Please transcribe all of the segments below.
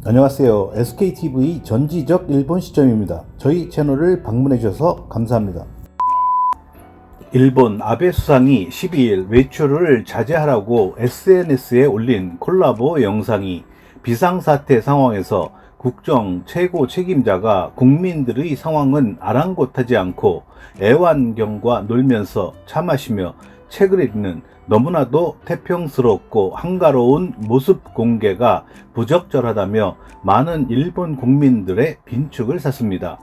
안녕하세요. SKTV 전지적 일본 시점입니다. 저희 채널을 방문해 주셔서 감사합니다. 일본 아베 수상이 12일 외출을 자제하라고 SNS에 올린 콜라보 영상이 비상사태 상황에서 국정 최고 책임자가 국민들의 상황은 아랑곳하지 않고 애완견과 놀면서 차 마시며 책을 읽는 너무나도 태평스럽고 한가로운 모습 공개가 부적절하다며 많은 일본 국민들의 빈축을 샀습니다.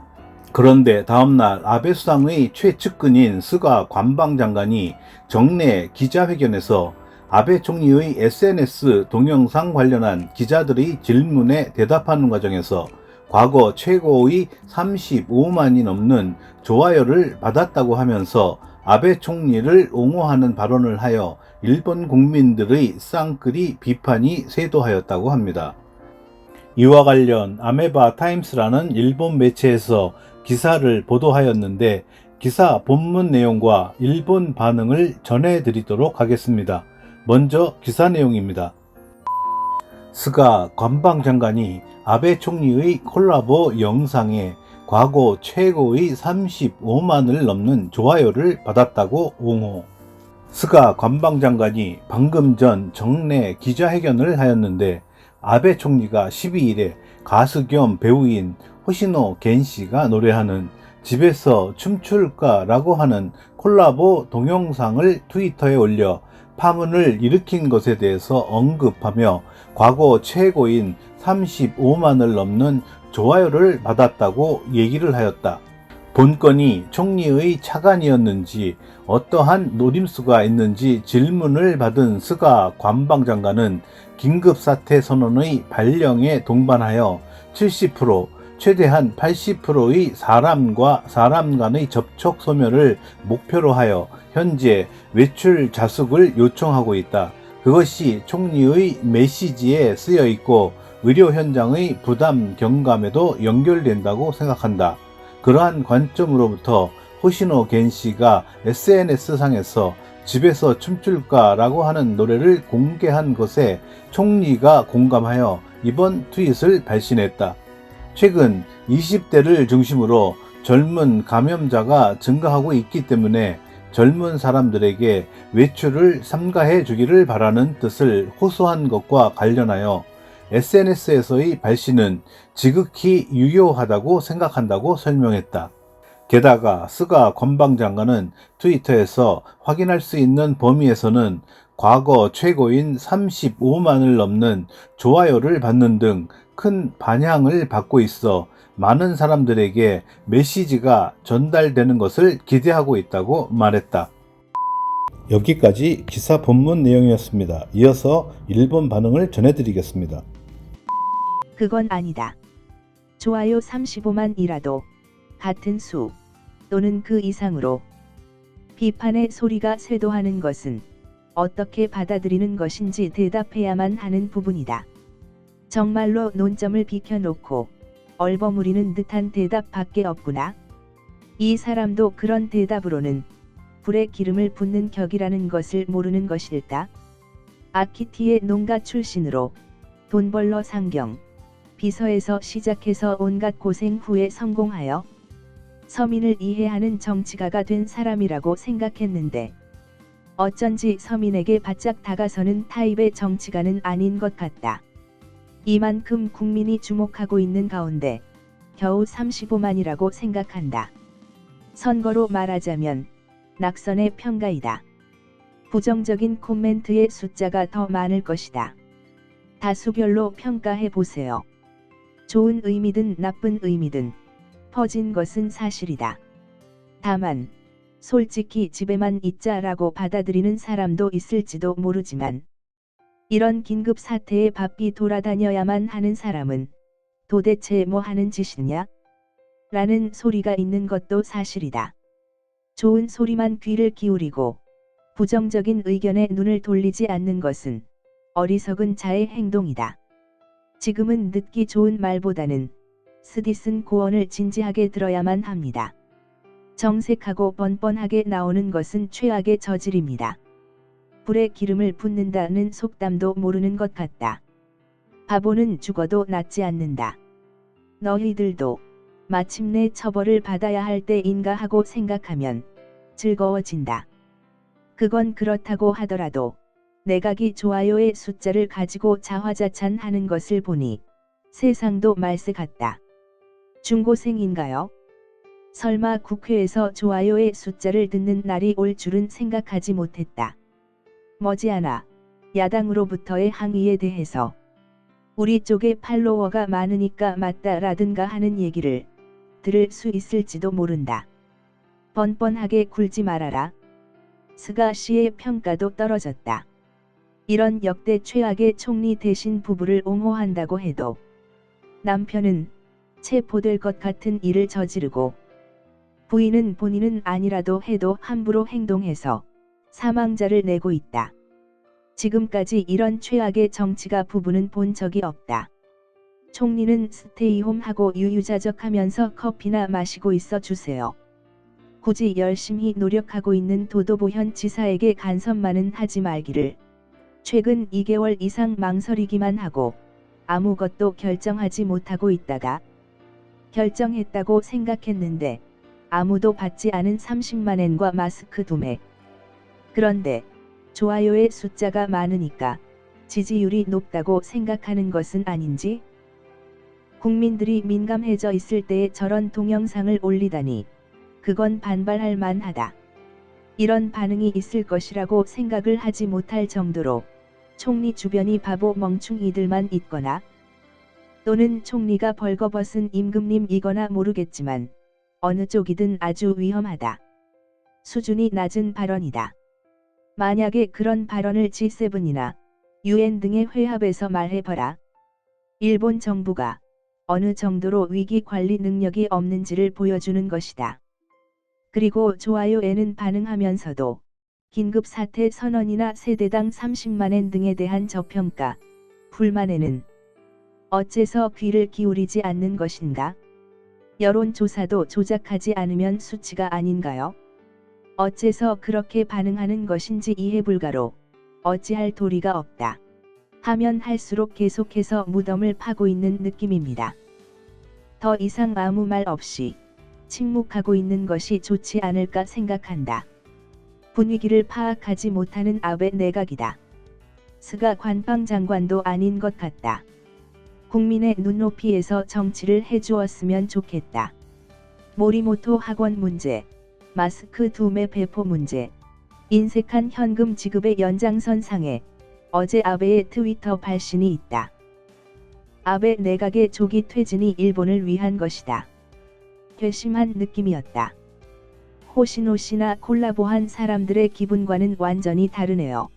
그런데 다음날 아베 수상의 최측근인 스가 관방장관이 정례 기자회견에서 아베 총리의 SNS 동영상 관련한 기자들의 질문에 대답하는 과정에서 과거 최고의 35만이 넘는 좋아요를 받았다고 하면서 아베 총리를 옹호하는 발언을 하여 일본 국민들의 쌍끌이 비판이 쇄도하였다고 합니다. 이와 관련 아메바 타임스라는 일본 매체에서 기사를 보도하였는데 기사 본문 내용과 일본 반응을 전해드리도록 하겠습니다. 먼저 기사 내용입니다. 스가 관방장관이 아베 총리의 콜라보 영상에 과거 최고의 35만을 넘는 좋아요를 받았다고 옹호. 스가 관방장관이 방금 전 정례 기자회견을 하였는데 아베 총리가 12일에 가수 겸 배우인 호시노 겐씨가 노래하는 집에서 춤출까라고 하는 콜라보 동영상을 트위터에 올려 파문을 일으킨 것에 대해서 언급하며 과거 최고인 35만을 넘는 좋아요를 받았다고 얘기를 하였다. 본건이 총리의 차관이었는지 어떠한 노림수가 있는지 질문을 받은 스가 관방장관은 긴급사태 선언의 발령에 동반하여 70%, 최대한 80%의 사람과 사람 간의 접촉 소멸을 목표로 하여 현재 외출 자숙을 요청하고 있다. 그것이 총리의 메시지에 쓰여 있고 의료 현장의 부담 경감에도 연결된다고 생각한다. 그러한 관점으로부터 호시노 겐씨가 SNS상에서 집에서 춤출까라고 하는 노래를 공개한 것에 총리가 공감하여 이번 트윗을 발신했다. 최근 20대를 중심으로 젊은 감염자가 증가하고 있기 때문에 젊은 사람들에게 외출을 삼가해 주기를 바라는 뜻을 호소한 것과 관련하여 SNS에서의 발신은 지극히 유효하다고 생각한다고 설명했다. 게다가 스가 관방장관은 트위터에서 확인할 수 있는 범위에서는 과거 최고인 35만을 넘는 좋아요를 받는 등 큰 반향을 받고 있어 많은 사람들에게 메시지가 전달되는 것을 기대하고 있다고 말했다. 여기까지 기사 본문 내용이었습니다. 이어서 일본 반응을 전해드리겠습니다. 그건 아니다. 좋아요 35만이라도 같은 수 또는 그 이상으로 비판의 소리가 쇄도하는 것은 어떻게 받아들이는 것인지 대답해야만 하는 부분이다. 정말로 논점을 비켜놓고 얼버무리는 듯한 대답밖에 없구나. 이 사람도 그런 대답으로는 불에 기름을 붓는 격이라는 것을 모르는 것일까? 아키티의 농가 출신으로 돈 벌러 상경, 비서에서 시작해서 온갖 고생 후에 성공하여 서민을 이해하는 정치가가 된 사람이라고 생각했는데 어쩐지 서민에게 바짝 다가서는 타입의 정치가는 아닌 것 같다. 이만큼 국민이 주목하고 있는 가운데 겨우 35만이라고 생각한다. 선거로 말하자면 낙선의 평가이다. 부정적인 코멘트의 숫자가 더 많을 것이다. 다수결로 평가해 보세요. 좋은 의미든 나쁜 의미든 퍼진 것은 사실이다. 다만 솔직히 집에만 있자라고 받아들이는 사람도 있을지도 모르지만 이런 긴급 사태에 바삐 돌아다녀야만 하는 사람은 도대체 뭐 하는 짓이냐? 라는 소리가 있는 것도 사실이다. 좋은 소리만 귀를 기울이고 부정적인 의견에 눈을 돌리지 않는 것은 어리석은 자의 행동이다. 지금은 듣기 좋은 말보다는 스디쓴 고언을 진지하게 들어야만 합니다. 정색하고 뻔뻔하게 나오는 것은 최악의 저질입니다. 불에 기름을 붓는다는 속담도 모르는 것 같다. 바보는 죽어도 낫지 않는다. 너희들도 마침내 처벌을 받아야 할 때인가 하고 생각하면 즐거워진다. 그건 그렇다고 하더라도 내각이 좋아요의 숫자를 가지고 자화자찬하는 것을 보니 세상도 말세 같다. 중고생인가요? 설마 국회에서 좋아요의 숫자를 듣는 날이 올 줄은 생각하지 못했다. 머지않아 야당으로부터의 항의에 대해서 우리 쪽에 팔로워가 많으니까 맞다라든가 하는 얘기를 들을 수 있을지도 모른다. 뻔뻔하게 굴지 말아라. 스가 씨의 평가도 떨어졌다. 이런 역대 최악의 총리 대신 부부를 옹호한다고 해도 남편은 체포될 것 같은 일을 저지르고 부인은 본인은 아니라도 해도 함부로 행동해서 사망자를 내고 있다. 지금까지 이런 최악의 정치가 부부는 본 적이 없다. 총리는 스테이홈 하고 유유자적하면서 커피나 마시고 있어 주세요. 굳이 열심히 노력하고 있는 도도보현 지사에게 간섭만은 하지 말기를. 최근 2개월 이상 망설이기만 하고 아무것도 결정하지 못하고 있다가 결정했다고 생각했는데 아무도 받지 않은 30만엔과 마스크 도매. 그런데 좋아요의 숫자가 많으니까 지지율이 높다고 생각하는 것은 아닌지? 국민들이 민감해져 있을 때에 저런 동영상을 올리다니 그건 반발할 만하다. 이런 반응이 있을 것이라고 생각을 하지 못할 정도로 총리 주변이 바보 멍충이들만 있거나 또는 총리가 벌거벗은 임금님이거나 모르겠지만 어느 쪽이든 아주 위험하다. 수준이 낮은 발언이다. 만약에 그런 발언을 G7이나 UN 등의 회합에서 말해봐라. 일본 정부가 어느 정도로 위기 관리 능력이 없는지를 보여주는 것이다. 그리고 좋아요에는 반응하면서도 긴급 사태 선언이나 세대당 30만엔 등에 대한 저평가, 불만에는 어째서 귀를 기울이지 않는 것인가? 여론조사도 조작하지 않으면 수치가 아닌가요? 어째서 그렇게 반응하는 것인지 이해불가로 어찌할 도리가 없다. 하면 할수록 계속해서 무덤을 파고 있는 느낌입니다. 더 이상 아무 말 없이 침묵하고 있는 것이 좋지 않을까 생각한다. 분위기를 파악하지 못하는 아베 내각이다. 스가 관방장관도 아닌 것 같다. 국민의 눈높이에서 정치를 해주었으면 좋겠다. 모리모토 학원 문제, 마스크 두매 배포 문제, 인색한 현금 지급의 연장선상에 어제 아베의 트위터 발신이 있다. 아베 내각의 조기 퇴진이 일본을 위한 것이다. 괘씸한 느낌이었다. 호시노시나 콜라보한 사람들의 기분과는 완전히 다르네요.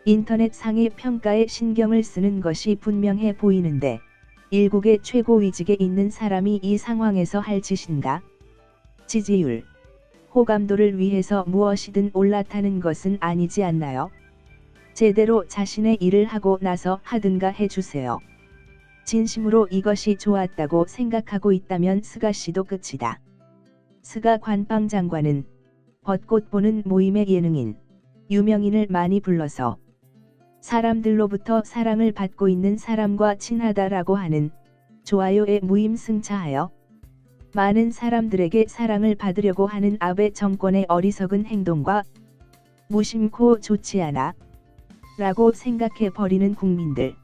인터넷 상의 평가에 신경을 쓰는 것이 분명해 보이는데 일국의 최고위직에 있는 사람이 이 상황에서 할 짓인가? 지지율, 호감도를 위해서 무엇이든 올라타는 것은 아니지 않나요? 제대로 자신의 일을 하고 나서 하든가 해주세요. 진심으로 이것이 좋았다고 생각하고 있다면 스가 씨도 끝이다. 스가 관방장관은 벚꽃 보는 모임의 예능인, 유명인을 많이 불러서 사람들로부터 사랑을 받고 있는 사람과 친하다라고 하는 좋아요에 무임승차하여 많은 사람들에게 사랑을 받으려고 하는 아베 정권의 어리석은 행동과 무심코 좋지 않아 라고 생각해 버리는 국민들.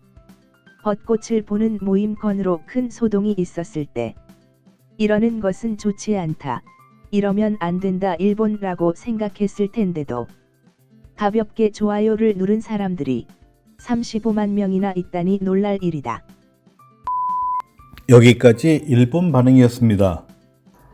벚꽃을 보는 모임 건으로 큰 소동이 있었을 때 이러는 것은 좋지 않다. 이러면 안 된다 일본라고 생각했을 텐데도 가볍게 좋아요를 누른 사람들이 35만 명이나 있다니 놀랄 일이다. 여기까지 일본 반응이었습니다.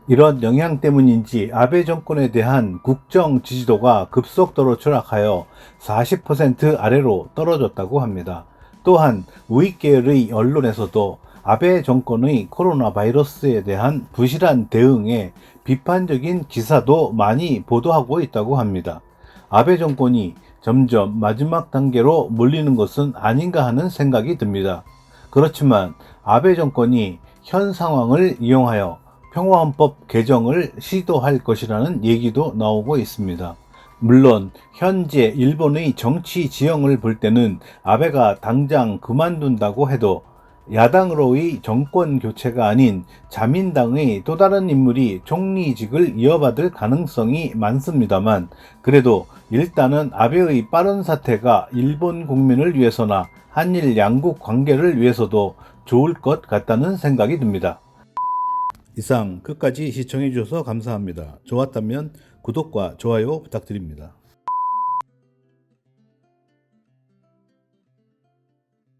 이런 영향 때문인지 아베 정권에 대한 국정 지지도가 급속도로 추락하여 40% 아래로 떨어졌다고 합니다. 또한 우익 계열의 언론에서도 아베 정권의 코로나 바이러스에 대한 부실한 대응에 비판적인 기사도 많이 보도하고 있다고 합니다. 아베 정권이 점점 마지막 단계로 몰리는 것은 아닌가 하는 생각이 듭니다. 그렇지만 아베 정권이 현 상황을 이용하여 평화헌법 개정을 시도할 것이라는 얘기도 나오고 있습니다. 물론 현재 일본의 정치 지형을 볼 때는 아베가 당장 그만둔다고 해도 야당으로의 정권 교체가 아닌 자민당의 또 다른 인물이 총리직을 이어받을 가능성이 많습니다만, 그래도 일단은 아베의 빠른 사퇴가 일본 국민을 위해서나 한일 양국 관계를 위해서도 좋을 것 같다는 생각이 듭니다. 이상 끝까지 시청해 주셔서 감사합니다. 좋았다면 구독과 좋아요 부탁드립니다.